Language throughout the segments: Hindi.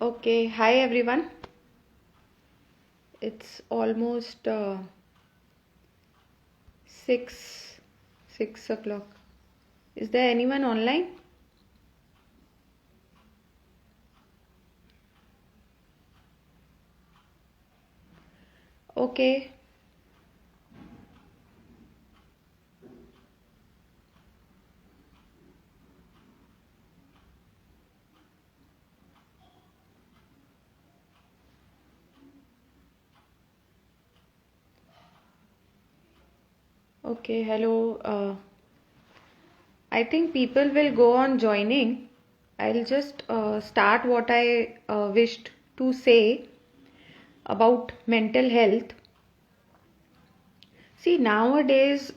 Okay, hi everyone. It's almost 6 o'clock. Is there anyone online? Okay. Okay, hello. I think people will go on joining. I'll just start what I wished to say about mental health. See, nowadays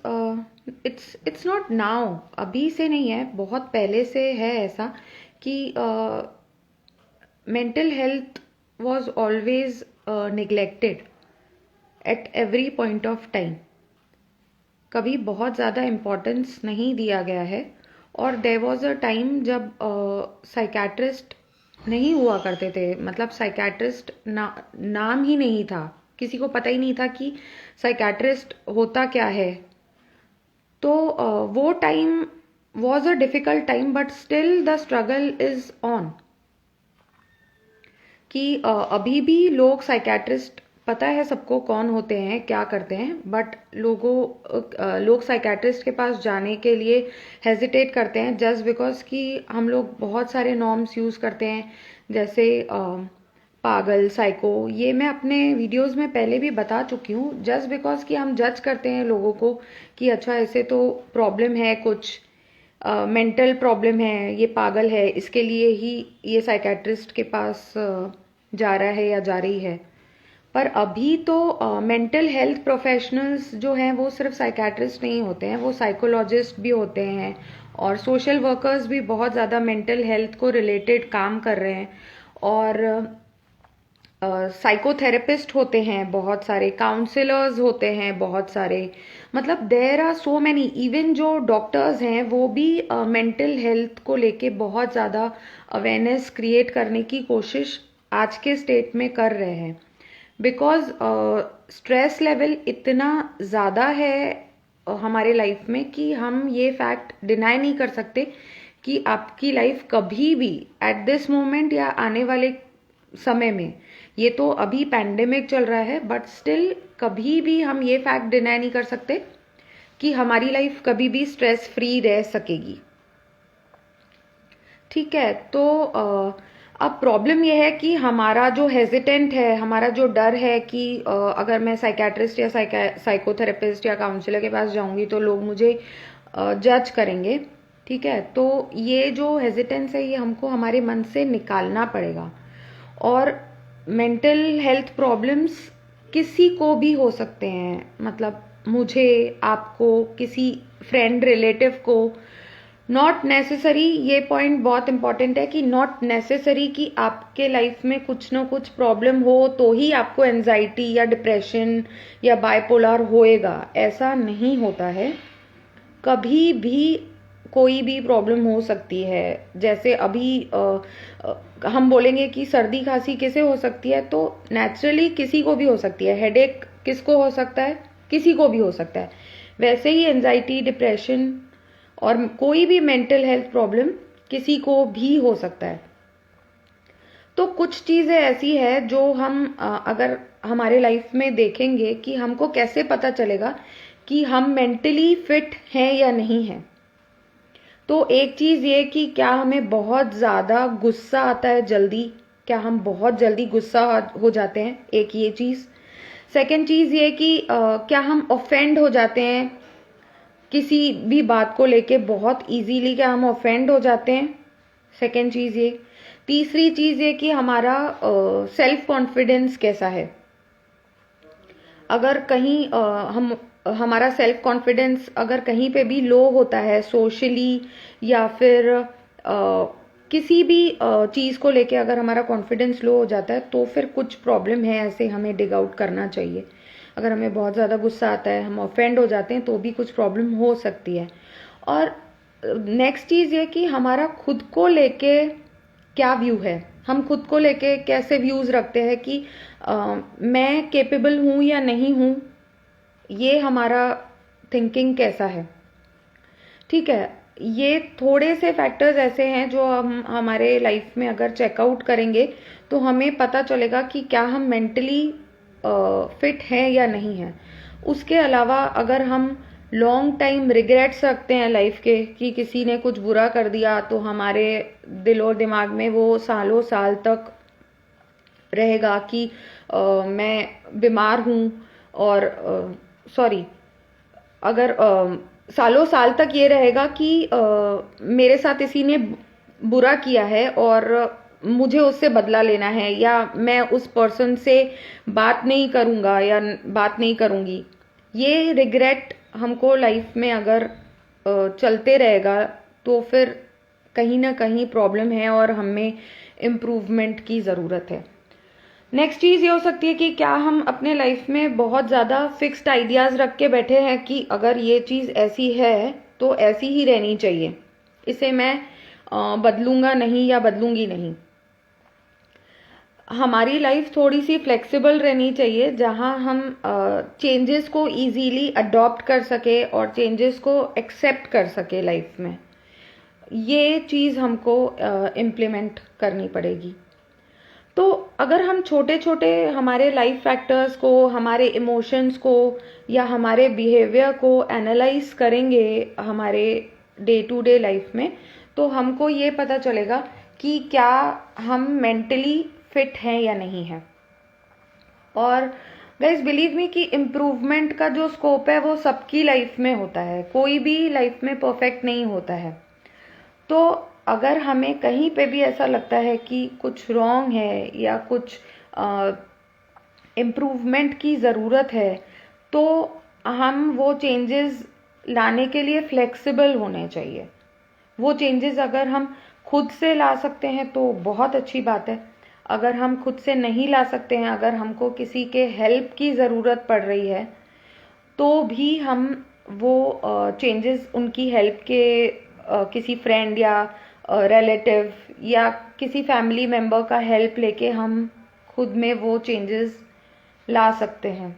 it's not now. अभी से नहीं है, बहुत पहले से है ऐसा कि mental health was always neglected at every point of time. कभी बहुत ज़्यादा इम्पोर्टेंस नहीं दिया गया है और देयर वॉज अ टाइम जब साइकेट्रिस्ट नहीं हुआ करते थे, मतलब साइकेट्रिस्ट नाम ही नहीं था, किसी को पता ही नहीं था कि साइकेट्रिस्ट होता क्या है. तो वो time was a difficult time but still the struggle is on. कि अभी भी लोग साइकेट्रिस्ट, पता है सबको कौन होते हैं, क्या करते हैं, बट लोग साइकेट्रिस्ट के पास जाने के लिए हेजिटेट करते हैं जस्ट बिकॉज कि हम लोग बहुत सारे नॉर्म्स यूज़ करते हैं, जैसे पागल, साइको. ये मैं अपने वीडियोस में पहले भी बता चुकी हूँ. जस्ट बिकॉज कि हम जज करते हैं लोगों को कि अच्छा ऐसे तो प्रॉब्लम है, कुछ मेंटल प्रॉब्लम है, ये पागल है, इसके लिए ही ये साइकेट्रिस्ट के पास जा रहा है या जा रही है. पर अभी तो मेंटल हेल्थ प्रोफेशनल्स जो हैं वो सिर्फ साइकेट्रिस्ट नहीं होते हैं, वो साइकोलॉजिस्ट भी होते हैं और सोशल वर्कर्स भी बहुत ज़्यादा मेंटल हेल्थ को रिलेटेड काम कर रहे हैं. और साइकोथेरेपिस्ट होते हैं बहुत सारे, काउंसलर्स होते हैं बहुत सारे, मतलब there are so many. Even जो डॉक्टर्स हैं वो भी मेंटल हेल्थ को लेके बहुत ज़्यादा अवेयरनेस क्रिएट करने की कोशिश आज के स्टेट में कर रहे हैं. बिकॉज स्ट्रेस लेवल इतना ज़्यादा है हमारे लाइफ में कि हम ये फैक्ट डिनाई नहीं कर सकते कि आपकी लाइफ कभी भी एट दिस मोमेंट या आने वाले समय में, ये तो अभी पैंडेमिक चल रहा है बट स्टिल कभी भी हम ये फैक्ट डिनाई नहीं कर सकते कि हमारी लाइफ कभी भी स्ट्रेस फ्री रह सकेगी. ठीक है, तो अब प्रॉब्लम यह है कि हमारा जो हेजिटेंट है, हमारा जो डर है कि अगर मैं साइकेट्रिस्ट या साइकोथेरेपिस्ट या काउंसलर के पास जाऊंगी तो लोग मुझे जज करेंगे. ठीक है, तो ये जो हेजिटेंस है ये हमको हमारे मन से निकालना पड़ेगा. और मेंटल हेल्थ प्रॉब्लम्स किसी को भी हो सकते हैं, मतलब मुझे, आपको, किसी फ्रेंड रिलेटिव को. नॉट नेसेसरी, ये पॉइंट बहुत इंपॉर्टेंट है कि नॉट नेसेसरी कि आपके लाइफ में कुछ ना कुछ प्रॉब्लम हो तो ही आपको एंजाइटी या डिप्रेशन या बाइपोलर होएगा, ऐसा नहीं होता है. कभी भी कोई भी प्रॉब्लम हो सकती है. जैसे अभी हम बोलेंगे कि सर्दी खांसी किसे हो सकती है, तो नेचुरली किसी को भी हो सकती है. हेडेक किसको हो सकता है, किसी को भी हो सकता है. वैसे ही एंजाइटी, डिप्रेशन और कोई भी मेंटल हेल्थ प्रॉब्लम किसी को भी हो सकता है. तो कुछ चीज़ें ऐसी है जो हम अगर हमारे लाइफ में देखेंगे कि हमको कैसे पता चलेगा कि हम मेंटली फिट हैं या नहीं हैं. तो एक चीज़ ये कि क्या हमें बहुत ज़्यादा गुस्सा आता है जल्दी, क्या हम बहुत जल्दी गुस्सा हो जाते हैं, एक ये चीज़. सेकंड चीज़ ये कि क्या हम ऑफेंड हो जाते हैं किसी भी बात को लेके बहुत इजीली, क्या हम ऑफेंड हो जाते हैं. सेकंड चीज़ ये. तीसरी चीज़ ये कि हमारा सेल्फ कॉन्फिडेंस कैसा है. अगर कहीं हमारा सेल्फ कॉन्फिडेंस अगर कहीं पे भी लो होता है सोशली या फिर किसी भी चीज़ को लेके अगर हमारा कॉन्फिडेंस लो हो जाता है तो फिर कुछ प्रॉब्लम है, ऐसे हमें डिग आउट करना चाहिए. अगर हमें बहुत ज़्यादा गुस्सा आता है, हम ऑफेंड हो जाते हैं, तो भी कुछ प्रॉब्लम हो सकती है. और नेक्स्ट चीज़ ये कि हमारा खुद को लेके क्या व्यू है, हम खुद को लेके कैसे व्यूज़ रखते हैं कि मैं केपेबल हूँ या नहीं हूँ, ये हमारा थिंकिंग कैसा है। ठीक है, ये थोड़े से फैक्टर्स ऐसे हैं जो हम हमारे लाइफ में अगर चेकआउट करेंगे तो हमें पता चलेगा कि क्या हम मेंटली फिट हैं या नहीं हैं। उसके अलावा अगर हम लॉन्ग टाइम रिग्रेट्स रखते हैं लाइफ के कि किसी ने कुछ बुरा कर दिया, तो हमारे दिल और दिमाग में वो सालों साल तक रहेगा कि मैं बीमार हूँ, और सॉरी, अगर सालों साल तक ये रहेगा कि मेरे साथ इसी ने बुरा किया है और मुझे उससे बदला लेना है, या मैं उस पर्सन से बात नहीं करूँगा या बात नहीं करूँगी। ये रिग्रेट हमको लाइफ में अगर चलते रहेगा तो फिर कहीं ना कहीं प्रॉब्लम है और हमें इम्प्रूवमेंट की ज़रूरत है। नेक्स्ट चीज़ ये हो सकती है कि क्या हम अपने लाइफ में बहुत ज़्यादा फिक्स्ड आइडियाज़ रख के बैठे हैं कि अगर ये चीज़ ऐसी है तो ऐसी ही रहनी चाहिए, इसे मैं बदलूंगा नहीं या बदलूंगी नहीं। हमारी लाइफ थोड़ी सी फ्लेक्सिबल रहनी चाहिए, जहां हम चेंजेस को इजीली अडॉप्ट कर सके और चेंजेस को एक्सेप्ट कर सके लाइफ में। ये चीज़ हमको इम्प्लीमेंट करनी पड़ेगी। तो अगर हम छोटे छोटे हमारे लाइफ फैक्टर्स को, हमारे इमोशंस को या हमारे बिहेवियर को एनालाइज करेंगे हमारे डे टू डे लाइफ में, तो हमको ये पता चलेगा कि क्या हम मेंटली फिट हैं या नहीं है। और गाइस बिलीव मी कि इम्प्रूवमेंट का जो स्कोप है वो सबकी लाइफ में होता है, कोई भी लाइफ में परफेक्ट नहीं होता है। तो अगर हमें कहीं पे भी ऐसा लगता है कि कुछ रॉन्ग है या कुछ इम्प्रूवमेंट की ज़रूरत है, तो हम वो चेंजेस लाने के लिए फ्लेक्सिबल होने चाहिए। वो चेंजेस अगर हम खुद से ला सकते हैं तो बहुत अच्छी बात है। अगर हम खुद से नहीं ला सकते हैं, अगर हमको किसी के हेल्प की ज़रूरत पड़ रही है, तो भी हम वो चेंजेस उनकी हेल्प के किसी फ्रेंड या रिलेटिव या किसी फैमिली मेम्बर का हेल्प लेके हम खुद में वो चेंजेस ला सकते हैं।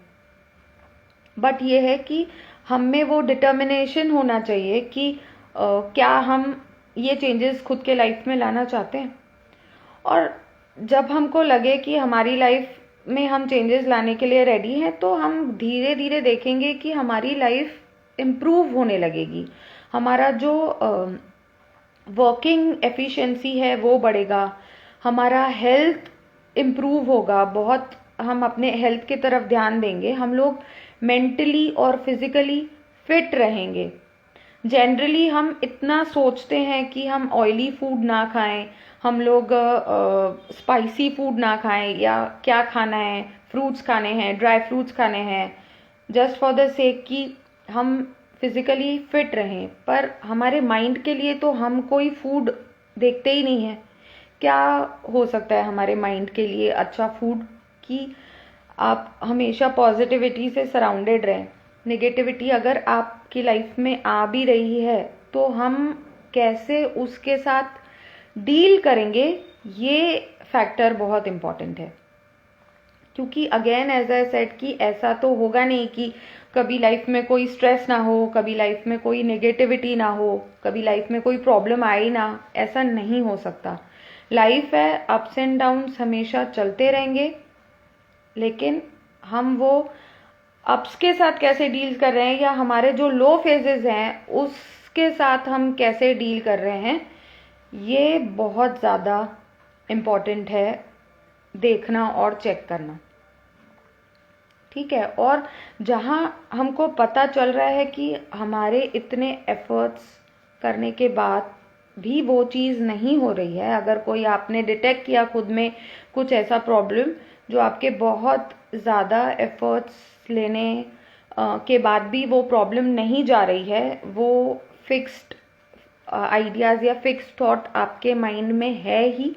बट ये है कि हम में वो डिटर्मिनेशन होना चाहिए कि क्या हम ये चेंजेस खुद के लाइफ में लाना चाहते हैं। और जब हमको लगे कि हमारी लाइफ में हम चेंजेस लाने के लिए रेडी हैं, तो हम धीरे धीरे देखेंगे कि हमारी लाइफ इम्प्रूव होने लगेगी। हमारा जो वर्किंग एफिशिएंसी है वो बढ़ेगा, हमारा हेल्थ इम्प्रूव होगा, बहुत हम अपने हेल्थ की तरफ ध्यान देंगे, हम लोग मेंटली और फिजिकली फिट रहेंगे। जनरली हम इतना सोचते हैं कि हम ऑयली फूड ना खाएं, हम लोग स्पाइसी फूड ना खाएं, या क्या खाना है, फ्रूट्स खाने हैं, ड्राई फ्रूट्स खाने हैं, जस्ट फॉर द सेक कि हम फिजिकली फिट रहें। पर हमारे माइंड के लिए तो हम कोई फूड देखते ही नहीं है। क्या हो सकता है हमारे माइंड के लिए अच्छा फूड कि आप हमेशा पॉजिटिविटी से सराउंडेड रहें। नेगेटिविटी अगर आपकी लाइफ में आ भी रही है तो हम कैसे उसके साथ डील करेंगे, ये फैक्टर बहुत इम्पॉर्टेंट है। क्योंकि अगेन एज आई सेड कि ऐसा तो होगा नहीं कि कभी लाइफ में कोई स्ट्रेस ना हो, कभी लाइफ में कोई नेगेटिविटी ना हो, कभी लाइफ में कोई प्रॉब्लम आए ना, ऐसा नहीं हो सकता। लाइफ है, अप्स एंड डाउन्स हमेशा चलते रहेंगे, लेकिन हम वो अप्स के साथ कैसे डील कर रहे हैं या हमारे जो लो फेजेस हैं उसके साथ हम कैसे डील कर रहे हैं, ये बहुत ज़्यादा इम्पॉर्टेंट है देखना और चेक करना। ठीक है, और जहाँ हमको पता चल रहा है कि हमारे इतने एफर्ट्स करने के बाद भी वो चीज़ नहीं हो रही है, अगर कोई आपने डिटेक्ट किया खुद में कुछ ऐसा प्रॉब्लम जो आपके बहुत ज़्यादा एफर्ट्स लेने के बाद भी वो प्रॉब्लम नहीं जा रही है, वो फिक्स्ड आइडियाज़ या फिक्स्ड थॉट आपके माइंड में है ही,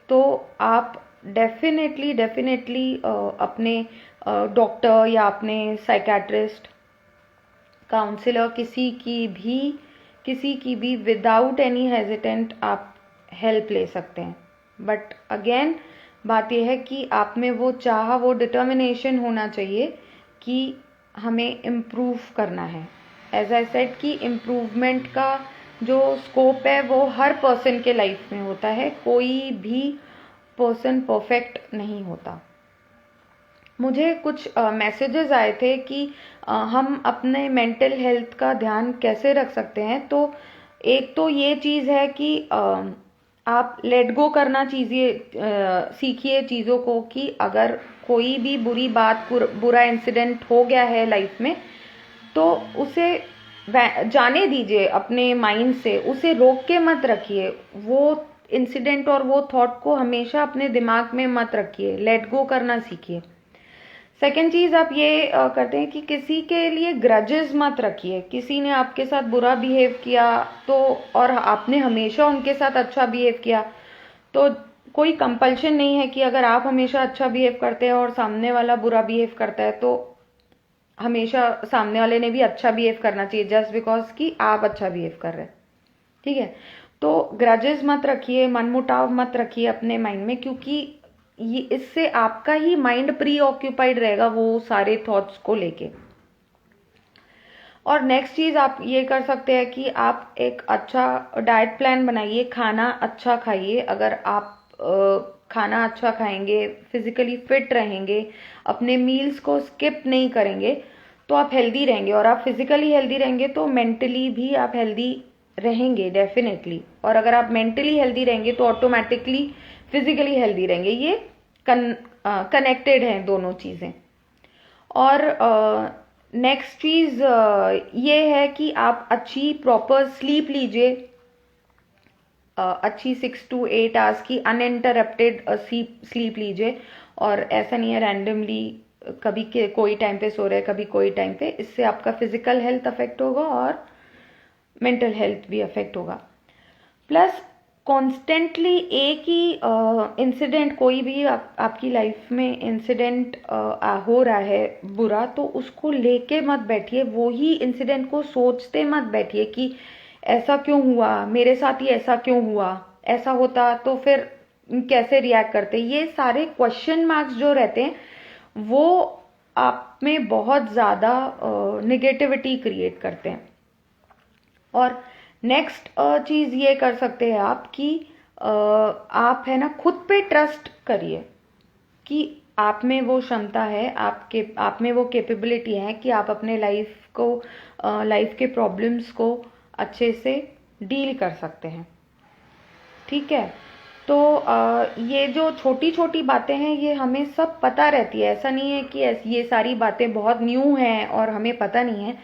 तो आप डेफिनेटली अपने डॉक्टर या अपने साइकेट्रिस्ट, काउंसलर, किसी की भी विदाउट एनी हेजिटेंट आप हेल्प ले सकते हैं। बट अगेन बात यह है कि आप में वो चाह, वो डिटर्मिनेशन होना चाहिए कि हमें इम्प्रूव करना है। एज आई सेड कि इम्प्रूवमेंट का जो स्कोप है वो हर पर्सन के लाइफ में होता है, कोई भी पर्सन परफेक्ट नहीं होता। मुझे कुछ मैसेजेस आए थे कि हम अपने मेंटल हेल्थ का ध्यान कैसे रख सकते हैं। तो एक तो ये चीज़ है कि आप लेट गो करना सीखिए चीज़ों को, कि अगर कोई भी बुरी बात, बुरा इंसिडेंट हो गया है लाइफ में, तो उसे जाने दीजिए अपने माइंड से, उसे रोक के मत रखिए। वो इंसिडेंट और वो थॉट को हमेशा अपने दिमाग में मत रखिए, लेट गो करना सीखिए। सेकेंड चीज आप ये करते हैं कि किसी के लिए ग्रजेस मत रखिए। किसी ने आपके साथ बुरा बिहेव किया तो, और आपने हमेशा उनके साथ अच्छा बिहेव किया, तो कोई कंपल्शन नहीं है कि अगर आप हमेशा अच्छा बिहेव करते हैं और सामने वाला बुरा बिहेव करता है तो हमेशा सामने वाले ने भी अच्छा बिहेव करना चाहिए, जस्ट बिकॉज कि आप अच्छा बिहेव कर रहे हैं। ठीक है, तो ग्रजेस मत रखिए, मनमुटाव मत रखिए अपने माइंड में, क्योंकि ये इससे आपका ही माइंड प्री ऑक्यूपाइड रहेगा वो सारे थॉट्स को लेके। और नेक्स्ट चीज आप ये कर सकते हैं कि आप एक अच्छा डाइट प्लान बनाइए, खाना अच्छा खाइए। अगर आप खाना अच्छा खाएंगे, फिजिकली फिट रहेंगे, अपने मील्स को स्किप नहीं करेंगे, तो आप हेल्दी रहेंगे। और आप फिजिकली हेल्दी रहेंगे तो मेंटली भी आप हेल्दी रहेंगे डेफिनेटली। और अगर आप मेंटली हेल्दी रहेंगे तो ऑटोमेटिकली फिजिकली हेल्दी रहेंगे। ये कनेक्टेड हैं दोनों चीजें। और नेक्स्ट चीज ये है कि आप अच्छी प्रॉपर स्लीप लीजिए, अच्छी 6 to 8 आवर्स की अनइंटरप्टेड स्लीप लीजिए। और ऐसा नहीं है रैंडमली कभी के कोई टाइम पे सो रहे, कभी कोई टाइम पे। इससे आपका फिजिकल हेल्थ अफेक्ट होगा और मेंटल हेल्थ भी अफेक्ट होगा। प्लस कॉन्स्टेंटली एक ही इंसिडेंट, कोई भी आपकी लाइफ में इंसिडेंट हो रहा है बुरा, तो उसको लेके मत बैठिए, वो ही इंसिडेंट को सोचते मत बैठिए कि ऐसा क्यों हुआ मेरे साथ, ही ऐसा क्यों हुआ, ऐसा होता तो फिर कैसे रिएक्ट करते। ये सारे क्वेश्चन मार्क्स जो रहते हैं वो आप में बहुत ज्यादा निगेटिविटी क्रिएट करते हैं। और नेक्स्ट चीज ये कर सकते हैं आप कि आप है ना खुद पे ट्रस्ट करिए कि आप में वो क्षमता है, आप में वो कैपेबिलिटी है कि आप अपने लाइफ के प्रॉब्लम्स को अच्छे से डील कर सकते हैं। ठीक है, तो ये जो छोटी छोटी बातें हैं ये हमें सब पता रहती है। ऐसा नहीं है कि ये सारी बातें बहुत न्यू हैं और हमें पता नहीं है।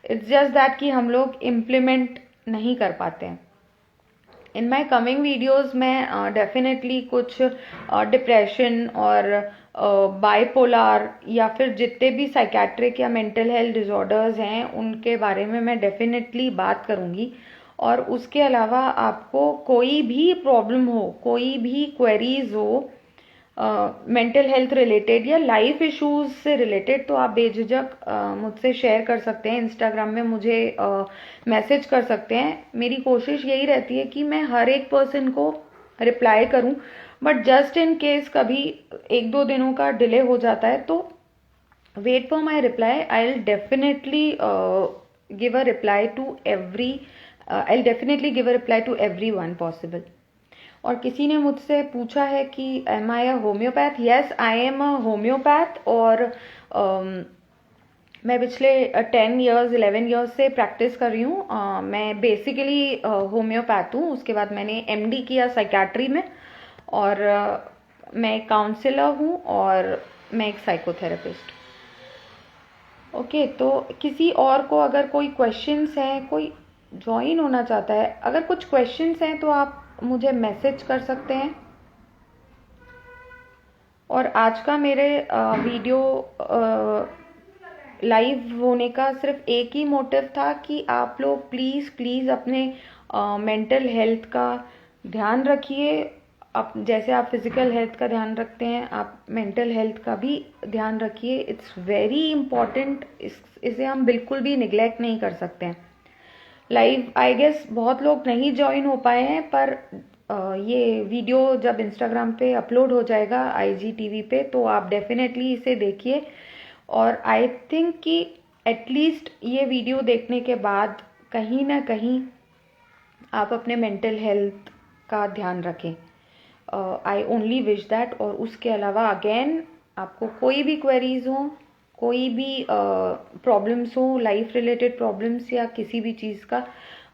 इट्स जस्ट दैट कि हम लोग इम्प्लीमेंट नहीं कर पाते हैं। इन माई कमिंग वीडियोज मैं डेफिनेटली कुछ डिप्रेशन और बाइपोलर या फिर जितने भी साइकेट्रिक या मेंटल हेल्थ डिसऑर्डर्स हैं उनके बारे में मैं डेफिनेटली बात करूंगी। और उसके अलावा आपको कोई भी प्रॉब्लम हो, कोई भी क्वेरीज हो मेंटल हेल्थ रिलेटेड या लाइफ इश्यूज से रिलेटेड, तो आप बेझिझक मुझसे शेयर कर सकते हैं। इंस्टाग्राम में मुझे मैसेज कर सकते हैं। मेरी कोशिश यही रहती है कि मैं हर एक पर्सन को रिप्लाई करूं, बट जस्ट इन केस कभी 1-2 दिनों का डिले हो जाता है तो wait for my reply. I will definitely give a reply to every one possible. और किसी ने मुझसे पूछा है कि am I a homeopath? Yes, I am a homeopath. और मैं पिछले 11 ईयर्स से प्रैक्टिस कर रही हूँ। मैं बेसिकली होम्योपैथ हूँ। उसके बाद मैंने एमडी किया साइकेट्री में, और मैं एक काउंसलर हूँ और मैं एक साइकोथेरेपिस्ट। ओके, तो किसी और को अगर कोई क्वेश्चंस हैं, कोई ज्वाइन होना चाहता है, अगर कुछ क्वेश्चंस हैं तो आप मुझे मैसेज कर सकते हैं। और आज का मेरे वीडियो लाइव होने का सिर्फ एक ही मोटिव था कि आप लोग प्लीज अपने मेंटल हेल्थ का ध्यान रखिए। जैसे आप फिजिकल हेल्थ का ध्यान रखते हैं, आप मेंटल हेल्थ का भी ध्यान रखिए। It's very important. इसे हम बिल्कुल भी निग्लेक्ट नहीं कर सकते हैं। लाइव आई गेस बहुत लोग नहीं ज्वाइन हो पाए हैं, पर ये वीडियो जब इंस्टाग्राम पे अपलोड हो जाएगा IGTV पे, तो आप डेफिनेटली इसे देखिए। और आई थिंक कि एटलीस्ट ये वीडियो देखने के बाद कहीं ना कहीं आप अपने मेंटल हेल्थ का ध्यान रखें। I only wish that. और उसके अलावा अगेन, आपको कोई भी क्वेरीज हो, कोई भी प्रॉब्लम्स हो, लाइफ रिलेटेड प्रॉब्लम्स या किसी भी चीज़ का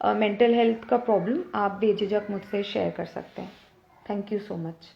मेंटल हेल्थ का प्रॉब्लम, आप बेझिझक मुझसे शेयर कर सकते हैं। Thank you so much.